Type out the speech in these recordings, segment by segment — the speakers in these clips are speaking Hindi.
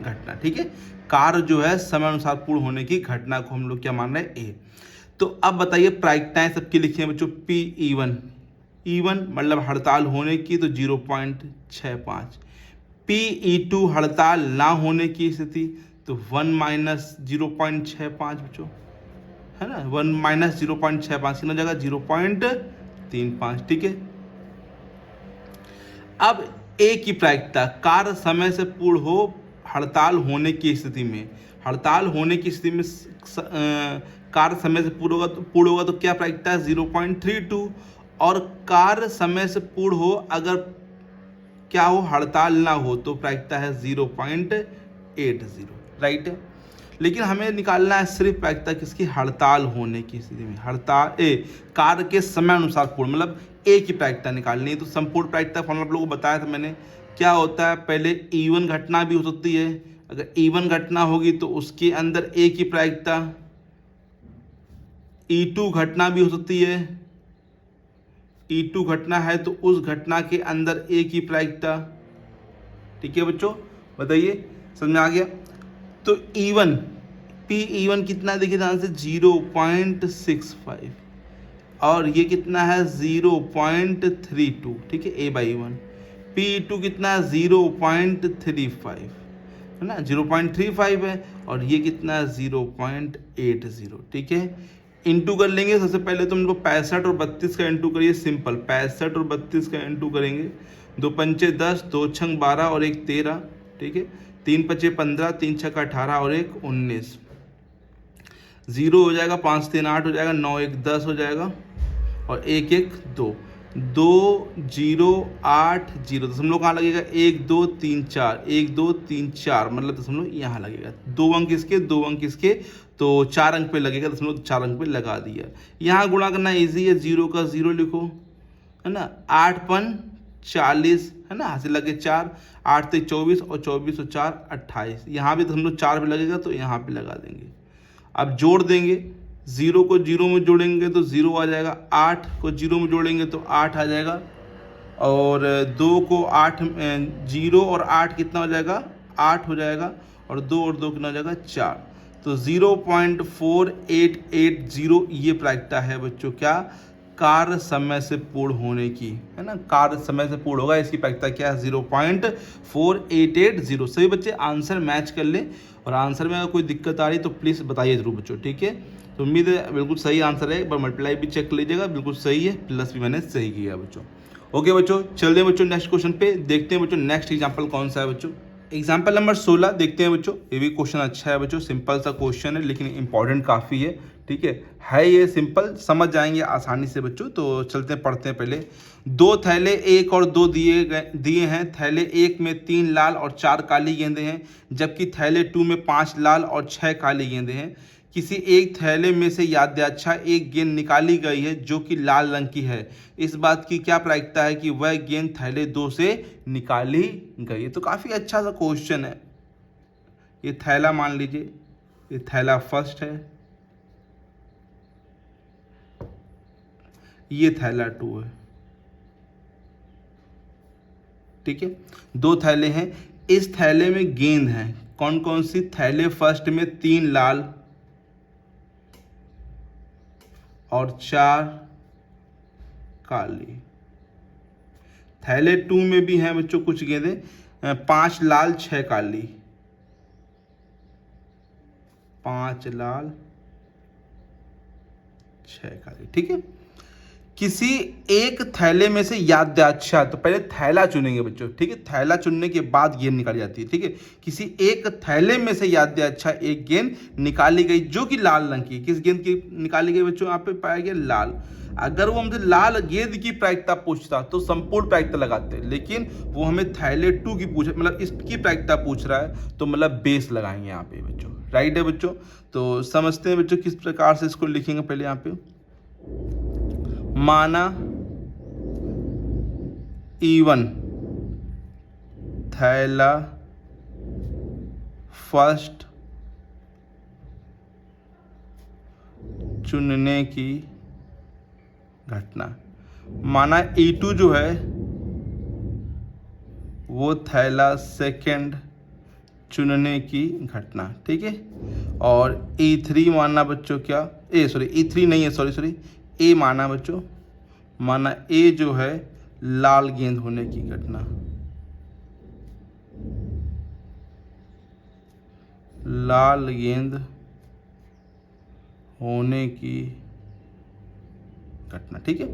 घटना। ठीक है, कार्य जो है समय अनुसार पूर्ण होने की घटना को हम लोग क्या मान रहे हैं, ए। तो अब बताइए प्रायिकताएं सबकी लिखी हैं बच्चों। पी ई1 मतलब हड़ताल होने की तो 0.65। पी ई2 हड़ताल ना होने की स्थिति तो 1 माइनस 0.65 बच्चों, है ना। 1 माइनस 0.65 कितना जाएगा, 0.35। ठीक है, अब ए की प्रायिकता, कार्य समय से पूर्ण हो हड़ताल होने की स्थिति में। हड़ताल होने की स्थिति में कार्य समय से पूर्ण होगा तो क्या प्रायिकता है, 0.32। और कार्य समय से पूर्ण हो अगर क्या हो, हड़ताल ना हो तो प्रायिकता है 0.80। राइट है, लेकिन हमें निकालना है सिर्फ प्रायिकता किसकी, हड़ताल होने की स्थिति में। हड़ताल कार्य के समय अनुसार पूर्ण, मतलब ए की प्रायिकता निकालनी है। तो संपूर्ण प्रायिकता फॉर्मूला आप लोगों को बताया था मैंने, क्या होता है, पहले E1 घटना भी हो सकती है। अगर E1 घटना होगी तो उसके अंदर ए की प्रायिकता, E2 घटना भी हो सकती है। E2 घटना है तो उस घटना के अंदर ए की प्रायिकता। ठीक है बच्चों, बताइए समझ में आ गया। तो E1 P E1 कितना है, देखिए ध्यान से, 0.65 और ये कितना है 0.32। ठीक है, A/1। P2 कितना है 0.35, है ना, 0.35 है। और ये कितना है 0.80। ठीक है, इंटू कर लेंगे। सबसे पहले तो हम लोग 65 और 32 का इंटू करिए, सिंपल 65 और 32 का इंटू करेंगे। 2 पंचे 10, 2 छंग 12 और 1 13। ठीक है, 3 पचे 15, 3 छक्का 18 और 1 19। 0 हो जाएगा, 5 3 8 हो जाएगा, 9 1 10 हो जाएगा और 1 1 2 2 0 8 0। दशमलव कहाँ लगेगा, 1 2 3 4, 1 2 3 4, मतलब दशमलव यहाँ लगेगा। 2 अंक इसके, 2 अंक इसके, तो 4 अंक पे लगेगा, दशमलव 4 अंक पे लगा दिया। यहाँ गुणा करना इजी है, 0 का 0 लिखो, है ना। 8 पन 40, है ना, हासिल लगे 4, 8 से 24 और 24 और 4 28। यहाँ भी दशमलव 4 पे लगेगा तो यहाँ पे लगा देंगे। अब जोड़ देंगे, 0 को 0 में जोड़ेंगे तो 0 आ जाएगा, 8 को 0 में जोड़ेंगे तो 8 आ जाएगा, और 2 को 8 0 और 8 कितना हो जाएगा, 8 हो जाएगा, और 2 और 2 कितना हो जाएगा, 4। तो 0.4880 ये प्रायिकता है बच्चों, क्या, कार्य समय से पूर्ण होने की, है ना। कार्य समय से पूर्ण होगा, इसकी प्रायिकता क्या है, 0.4880। सभी बच्चे आंसर मैच कर लें, और आंसर में अगर कोई दिक्कत आ रही तो प्लीज़ बताइए जरूर बच्चों। ठीक है, तो उम्मीद है बिल्कुल सही आंसर है। एक बार मल्टीप्लाई भी चेक कर लीजिएगा, बिल्कुल सही है, प्लस भी मैंने सही किया बच्चों। ओके बच्चों, चलते हैं बच्चों नेक्स्ट क्वेश्चन पे, देखते हैं बच्चों नेक्स्ट एग्जाम्पल कौन सा है बच्चों। एग्जाम्पल नंबर 16 देखते हैं बच्चों। ये भी क्वेश्चन अच्छा है बच्चों, सिंपल सा क्वेश्चन है लेकिन इंपॉर्टेंट काफ़ी है। ठीक है ये सिंपल, समझ जाएंगे आसानी से बच्चों। तो चलते हैं पढ़ते हैं पहले। 2 थैले 1 और 2 दिए हैं। थैले 1 में 3 लाल और 4 काली गेंदें हैं, जबकि थैले 2 में 5 लाल और 6 काली गेंदें हैं। किसी एक थैले में से याददाश्ता एक गेंद निकाली गई है जो कि लाल रंग की है। इस बात की क्या प्रायिकता है कि वह गेंद थैले 2 से निकाली गई है। तो काफ़ी अच्छा सा क्वेश्चन है। ये थैला मान लीजिए, ये थैला फर्स्ट है, ये थैला 2 है। ठीक है, 2 थैले हैं, इस थैले में गेंद है कौन कौन सी, थैले फर्स्ट में 3 लाल और 4 काली। थैले 2 में भी हैं बच्चों कुछ गेंदें, 5 लाल 6 काली, 5 लाल 6 काली। ठीक है, किसी एक थैले में से याददाश्ता, तो पहले थैला चुनेंगे बच्चों। ठीक है, थैला चुनने के बाद गेंद निकाली जाती है। ठीक है, किसी एक थैले में से याददाश्ता एक गेंद निकाली गई जो कि लाल रंग की। किस गेंद की निकाली गई बच्चों, यहाँ पे पाया गया लाल। अगर वो हमसे लाल गेंद की प्रायिकता पूछता तो संपूर्ण प्रायिकता लगाते, लेकिन वो हमें थैले 2 की पूछ, मतलब इसकी प्रायिकता पूछ रहा है तो मतलब बेस लगाएंगे यहाँ पे बच्चों। राइट है बच्चों, तो समझते हैं बच्चों किस प्रकार से इसको लिखेंगे। पहले यहाँ पे माना E1 थैला फर्स्ट चुनने की घटना, माना E2 जो है वो थैला सेकंड चुनने की घटना, ठीक है। और E3 माना बच्चों क्या, E3 नहीं है, सॉरी, ए माना बच्चों, माना ए जो है लाल गेंद होने की घटना, लाल गेंद होने की घटना, ठीक है।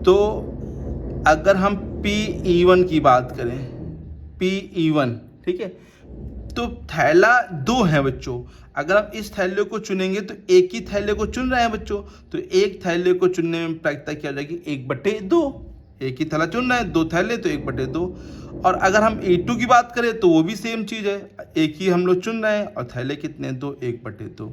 तो अगर हम PE1 की बात करें, PE1, ठीक है, तो थैला 2 है बच्चों। अगर हम इस थैले को चुनेंगे तो एक ही थैले को चुन रहे हैं बच्चों, तो एक थैले को चुनने में प्रायिकता क्या हो जाएगी, 1/2। एक ही थैला चुन रहे हैं, 2 थैले तो 1/2। और अगर हम E2 की बात करें तो वो भी सेम चीज़ है, एक ही हम लोग चुन रहे हैं और थैले कितने, 2, 1/2।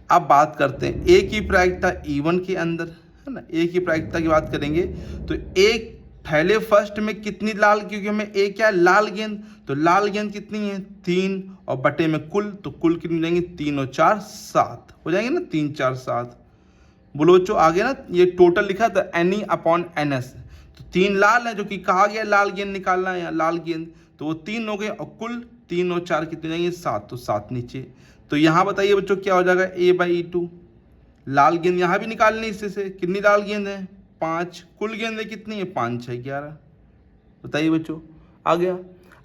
अब बात करते हैं ए की प्रायिकता E1 के अंदर, है ना। ए की प्रायिकता की बात करेंगे तो एक थैले फर्स्ट में कितनी लाल, क्योंकि हमें ए क्या है, लाल गेंद, तो लाल गेंद कितनी है, 3, और बटे में कुल, तो कुल कितनी हो जाएंगे, 3 और 4 7 हो जाएंगे ना, 3 4 7। बोलो बच्चों आगे ना, ये टोटल लिखा था NE/NS, तो 3 लाल है जो कि कहा गया लाल गेंद निकालना है, लाल गेंद, तो वो 3 हो गए, और कुल 3 और 4 कितने हो जाएंगे, 7, तो 7 नीचे। तो यहाँ बताइए बच्चों क्या हो जाएगा, A/E2। लाल गेंद यहाँ भी निकालनी, इससे से कितनी लाल गेंद है, 5, कुल गेंदें कितनी है, 5 6 11। बताइए बच्चों, आ गया।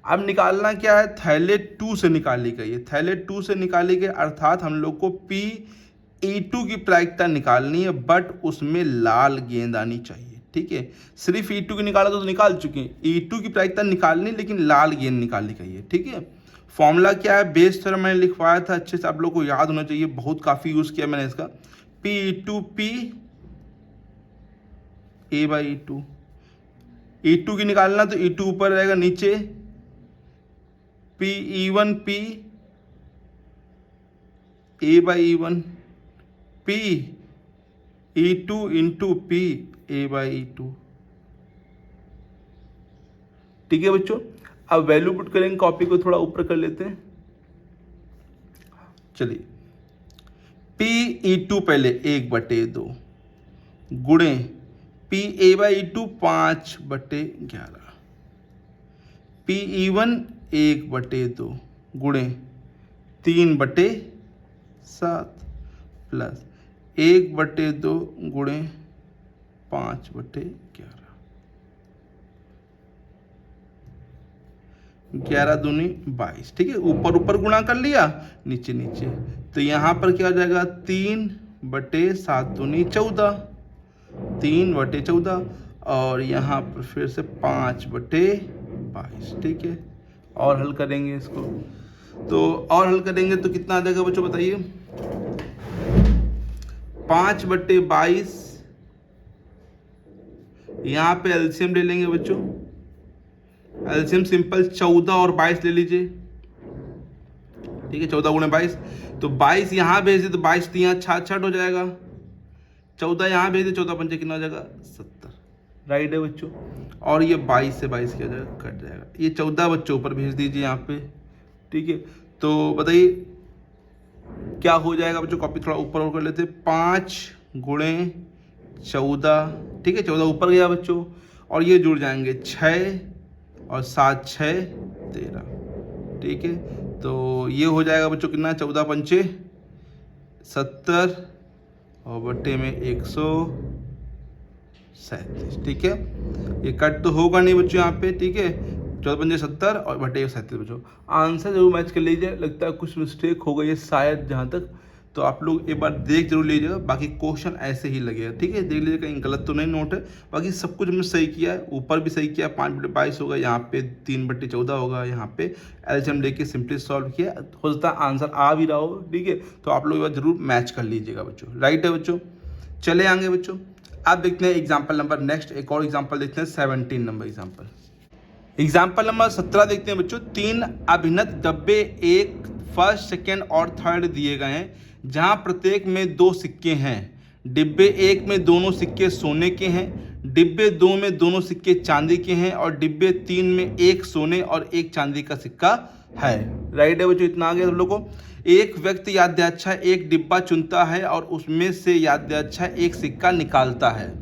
अब निकालना क्या है, थैले 2 से निकाली गई है, थैले 2 से निकाली गई, अर्थात हम लोग को PE2 की प्रायिकता निकालनी है, बट उसमें लाल गेंद आनी चाहिए, ठीक है। सिर्फ E2 की निकाला तो निकाल चुके हैं, E2 की प्रायिकता निकालनी लेकिन लाल गेंद निकाली गई है, ठीक है। फॉर्मूला क्या है, बेस थ्योरम मैंने लिखवाया था, अच्छे से आप लोग को याद होना चाहिए, बहुत काफ़ी यूज़ किया मैंने इसका। PE2 A/E2, E2 की निकालना तो E2 ऊपर रहेगा, नीचे PE1 A/E1, PE2 into P A/E2, ठीक है बच्चों। अब वैल्यू पुट करेंगे, कॉपी को थोड़ा ऊपर कर लेते हैं, चलिए। PE2 पहले 1/2 गुणे PA/E2 5/11, PE1 1/2 गुणे 3/7 प्लस 1/2 गुणे 5/11, 11 दूनी 22, ठीक है। ऊपर ऊपर गुणा कर लिया, नीचे नीचे, तो यहाँ पर क्या हो जाएगा, 3/7 दूनी 14, 3/14, और यहाँ पर फिर से 5/22, ठीक है। और हल करेंगे इसको, तो और हल करेंगे तो कितना आ जाएगा बच्चों बताइए, 5/22, यहाँ पे एलसीएम ले लेंगे बच्चों, एलसीएम सिंपल 14 और 22 ले लीजिए, ठीक है। 14 गुणे 22, तो 22 यहाँ भेज दे तो 22 तो यहाँ 66 हो जाएगा, 14 यहाँ भेज दे, 14 पंचे कितना हो जाएगा, 70, राइट है बच्चों। और ये 22 से 22 क्या हो जाएगा, कट जाएगा, ये 14 बच्चों ऊपर भेज दीजिए यहाँ पे, ठीक है। तो बताइए क्या हो जाएगा बच्चों, कॉपी थोड़ा ऊपर और कर लेते हैं, 5 गुणे 14, ठीक है, 14 ऊपर गया बच्चों, और ये जुड़ जाएंगे 6 और 7 6 13, ठीक है। तो ये हो जाएगा बच्चों कितना, 14 पंचे 70 और बट्टे में 137, ठीक है। ये कट तो होगा नहीं बच्चों यहाँ पे, ठीक है, 14 पंजे 70 और बट्टे 137 बच्चों। आंसर जरूर मैच कर लीजिए, लगता है कुछ मिस्टेक हो गई है शायद जहाँ तक, तो आप लोग एक बार देख जरूर लीजिएगा, बाकी क्वेश्चन ऐसे ही लगेगा, ठीक है। देख लीजिए कहीं गलत तो नहीं नोट है, बाकी सब कुछ हमने सही किया है, ऊपर भी सही किया, 5/22 होगा, यहाँ पे 3/14 होगा, यहाँ पे एलसीएम लेके सिंपली सॉल्व किया, हो सकता है आंसर आ भी रहा हो, ठीक है। तो आप लोग एक बार जरूर मैच कर लीजिएगा बच्चों, राइट है बच्चों। चले आगे बच्चों, आप देखते हैं एग्जाम्पल नंबर नेक्स्ट, एक और एग्जाम्पल देखते हैं, 17 नंबर एग्जाम्पल। एग्जाम्पल नंबर 17 देखते हैं बच्चों। 3 अभिन्नत डब्बे, एक फर्स्ट सेकेंड और थर्ड दिए गए हैं, जहां प्रत्येक में 2 सिक्के हैं। डिब्बे 1 में दोनों सिक्के सोने के हैं, डिब्बे 2 में दोनों सिक्के चांदी के हैं, और डिब्बे 3 में 1 सोने और 1 चांदी का सिक्का है, राइट है बच्चों। इतना आ गया हम लोग को। एक व्यक्ति याददाश्त एक डिब्बा चुनता है और उसमें से याददाश्त एक सिक्का निकालता है।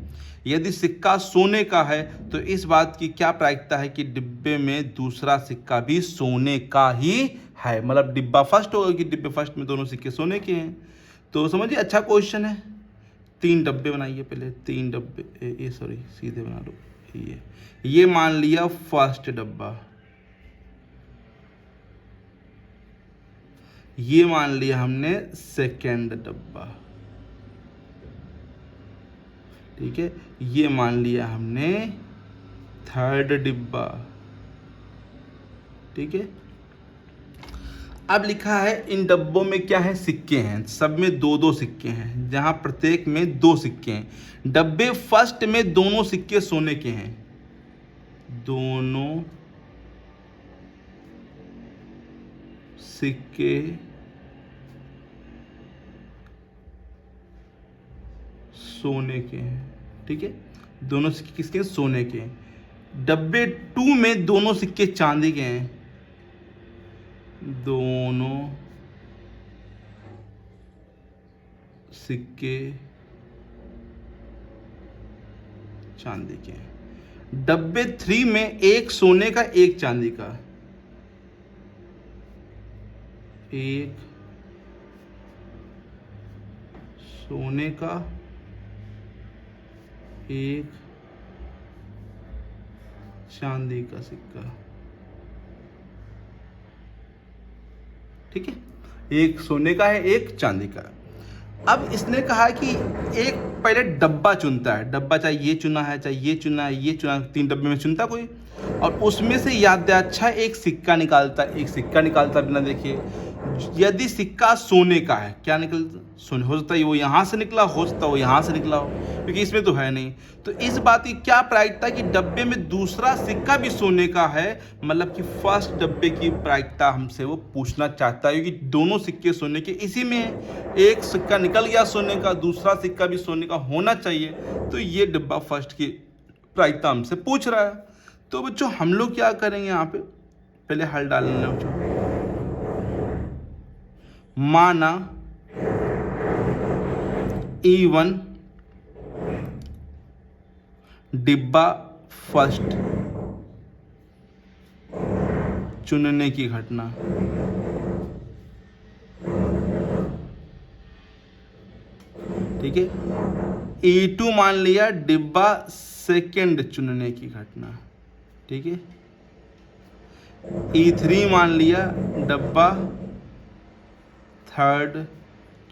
यदि सिक्का सोने का है तो इस बात की क्या प्रायिकता है कि डिब्बे में दूसरा सिक्का भी सोने का ही है, मतलब डिब्बा फर्स्ट होगा कि डिब्बे फर्स्ट में दोनों सिक्के सोने के हैं। तो समझिए अच्छा क्वेश्चन है। 3 डब्बे बनाइए पहले, 3 डब्बे, ये सॉरी सीधे बना लो। ये मान लिया फर्स्ट डब्बा, ये मान लिया हमने सेकेंड डब्बा, ठीक है, ये मान लिया हमने थर्ड डिब्बा, ठीक है। अब लिखा है इन डब्बों में क्या है, सिक्के हैं, सब में 2-2 सिक्के हैं, जहां प्रत्येक में 2 सिक्के हैं। डब्बे फर्स्ट में दोनों सिक्के सोने के हैं, दोनों सिक्के सोने के हैं, ठीक है, दोनों सिक्के किसके, सोने के हैं। डब्बे 2 में दोनों सिक्के चांदी के हैं, दोनों सिक्के चांदी के हैं। डब्बे 3 में एक सोने का एक चांदी का, एक सोने का एक चांदी का सिक्का, ठीक है, एक सोने का है एक चांदी का। अब इसने कहा कि एक पहले डब्बा चुनता है, डब्बा चाहे ये चुना है चाहे ये चुना है, ये चुना, 3 डब्बे में चुनता कोई, और उसमें से याद अच्छा एक सिक्का निकालता, एक सिक्का निकालता बिना देखे। यदि सिक्का सोने का है, क्या निकलता, सोने, हो सकता है वो यहाँ से निकला, हो सकता है वो यहाँ से निकला हो, क्योंकि इसमें तो है नहीं। तो इस बात की क्या प्रायिकता कि डब्बे में दूसरा सिक्का भी सोने का है, मतलब कि फर्स्ट डब्बे की प्रायिकता हमसे वो पूछना चाहता है, क्योंकि दोनों सिक्के सोने के इसी में है। एक सिक्का निकल गया सोने का, दूसरा सिक्का भी सोने का होना चाहिए, तो ये डब्बा फर्स्ट की प्रायिकता हमसे पूछ रहा है। तो बच्चों हम लोग क्या करेंगे, यहाँ पे पहले हल डाल लेना बच्चों। माना E1 डिब्बा फर्स्ट चुनने की घटना, ठीक है। E2 मान लिया डिब्बा सेकंड चुनने की घटना, ठीक है। E3 मान लिया डब्बा थर्ड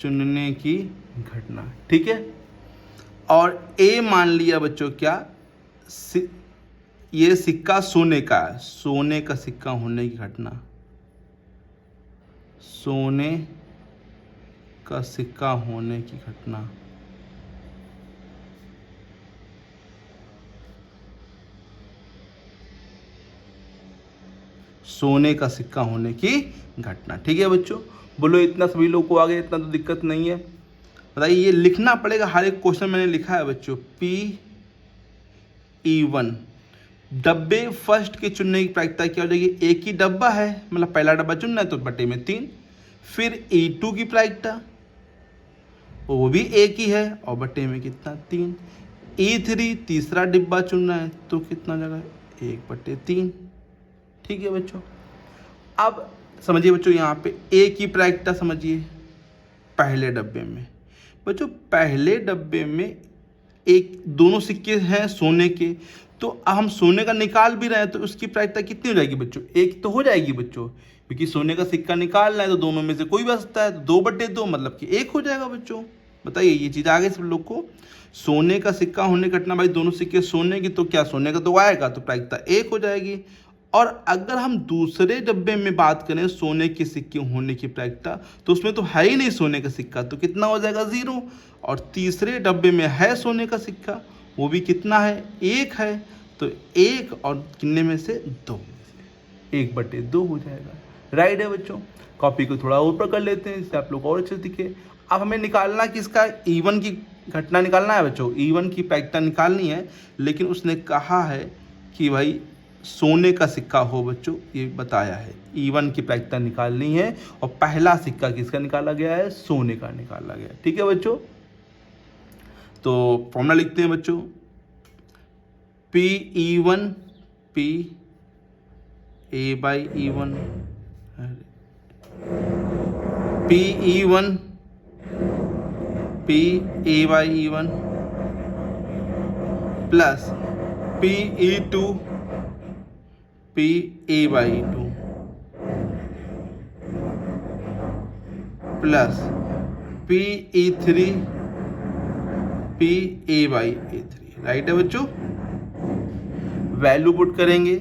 चुनने की घटना, ठीक है। और A मान लिया बच्चों क्या, ये सिक्का सोने का है, सोने का सिक्का होने की घटना, सोने का सिक्का होने की घटना, सोने का सिक्का होने की घटना, ठीक है बच्चों। बोलो इतना सभी लोग को आ गया, इतना तो दिक्कत नहीं है। बताइए ये लिखना पड़ेगा, हर एक क्वेश्चन मैंने लिखा है बच्चों। PE1 डब्बे फर्स्ट के चुनने की प्रायिकता क्या हो जाएगी, एक ही डब्बा है, मतलब पहला डब्बा चुनना है तो बटे में 3। फिर E2 की प्रायिकता वो भी एक ही है और बटे में कितना, 3। E3 तीसरा डिब्बा चुनना है तो कितना जगह, 1/3, ठीक है बच्चों। अब समझिए बच्चों यहाँ पे एक ही प्रायिकता समझिए पहले डब्बे में। बच्चों पहले डब्बे में एक दोनों सिक्के हैं सोने के, तो अब हम सोने का निकाल भी रहे हैं तो उसकी प्रायिकता कितनी हो जाएगी बच्चों, एक तो हो जाएगी बच्चों, क्योंकि सोने का सिक्का निकालना है तो दोनों में से कोई बचता है, तो 2/2 मतलब कि 1 हो जाएगा बच्चों। बताइए ये चीज़ आगे सब लोग को, सोने का सिक्का होने घटना भाई दोनों सिक्के सोने की, तो क्या सोने का तो आएगा, तो प्रायिकता 1 हो जाएगी। और अगर हम दूसरे डब्बे में बात करें सोने के सिक्के होने की प्रायिकता, तो उसमें तो है ही नहीं सोने का सिक्का, तो कितना हो जाएगा, 0। और तीसरे डब्बे में है सोने का सिक्का, वो भी कितना है, 1 है, तो 1 और कितने में से 2 में से 1/2 हो जाएगा। राइट है बच्चों। कॉपी को थोड़ा ऊपर कर लेते हैं जिससे आप लोग और अच्छे से दिखे। अब हमें निकालना किसका, E1 की घटना निकालना है बच्चों, E1 की प्रायिकता निकालनी है, लेकिन उसने कहा है कि भाई सोने का सिक्का हो बच्चों, ये बताया है। E1 की प्रायिकता निकालनी है और पहला सिक्का किसका निकाला गया है, सोने का निकाला गया, ठीक है बच्चों। तो फॉर्मूला लिखते हैं बच्चों, PE1 P A/E1 PE1 PAYE1 plus PE2 PAYE2 plus PE3 PAYE3। Right है बच्चों। वैल्यू पुट करेंगे,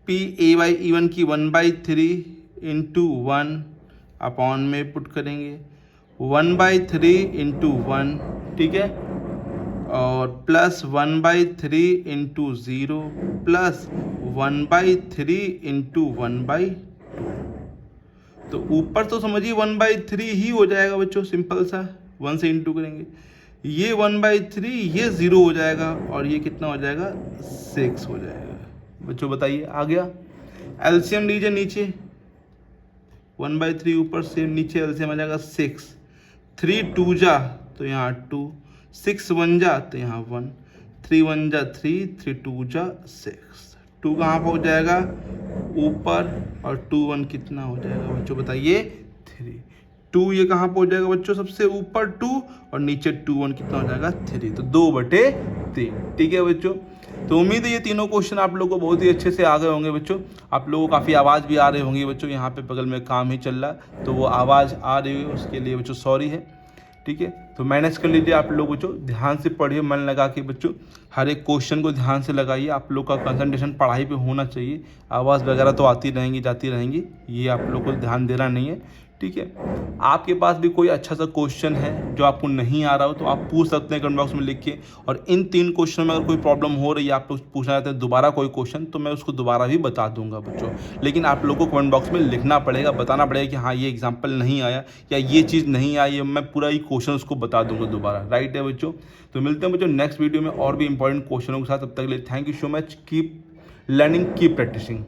PAYE1 की 1/3 इंटू 1 अपॉन में पुट करेंगे 1/3 इंटू 1, ठीक है, और प्लस 1/3 इंटू 0 प्लस 1/3 इंटू 1/2। तो ऊपर तो समझिए 1/3 ही हो जाएगा बच्चों, सिंपल सा 1 से इंटू करेंगे, ये 1/3, ये 0 हो जाएगा और ये कितना हो जाएगा 6 हो जाएगा। बच्चों बताइए आ गया। एलसीएम लीजिए नीचे, 1/3 ऊपर से नीचे एलसीएम आ जाएगा 6, 3 2 जा तो यहाँ 2, 6 1 जा तो यहाँ 1, 3 1 जा 3, 3 2 जा 6। 2 कहाँ पर हो जाएगा ऊपर और 2 1 कितना हो जाएगा बच्चों बताइए 3। 2 ये कहाँ पर हो जाएगा बच्चों सबसे ऊपर 2 और नीचे 2 1 कितना हो जाएगा 3, तो 2/3। ठीक है बच्चों। तो उम्मीद है ये तीनों क्वेश्चन आप लोगों को बहुत ही अच्छे से आ गए होंगे बच्चों। आप लोगों को काफ़ी आवाज़ भी आ रही होंगी बच्चों, यहाँ पे बगल में काम ही चल रहा तो वो आवाज़ आ रही है, उसके लिए बच्चों सॉरी है। ठीक है, तो मैनेज कर लीजिए आप लोग बच्चों, ध्यान से पढ़िए, मन लगा के बच्चों, हर एक क्वेश्चन को ध्यान से लगाइए। आप लोग का कंसंट्रेशन पढ़ाई पे होना चाहिए। आवाज़ वगैरह तो आती रहेंगी जाती रहेंगी, ये आप लोग को ध्यान देना नहीं है। ठीक है, आपके पास भी कोई अच्छा सा क्वेश्चन है जो आपको नहीं आ रहा हो तो आप पूछ सकते हैं कमेंट बॉक्स में लिख के। और इन 3 क्वेश्चन में अगर कोई प्रॉब्लम हो रही है, आप लोग पूछना चाहते हैं दोबारा कोई क्वेश्चन, तो मैं उसको दोबारा भी बता दूंगा बच्चों। लेकिन आप लोग को कमेंट बॉक्स में लिखना पड़ेगा, बताना पड़ेगा कि हाँ ये एग्जाम्पल नहीं आया या ये चीज़ नहीं आई, मैं पूरा ही क्वेश्चन उसको बता दूंगा दोबारा। राइट है बच्चों। तो मिलते हैं बच्चों नेक्स्ट वीडियो में और भी इंपॉर्टेंट क्वेश्चनों के साथ। तब तक के लिए thank you so much. Keep learning, keep practising.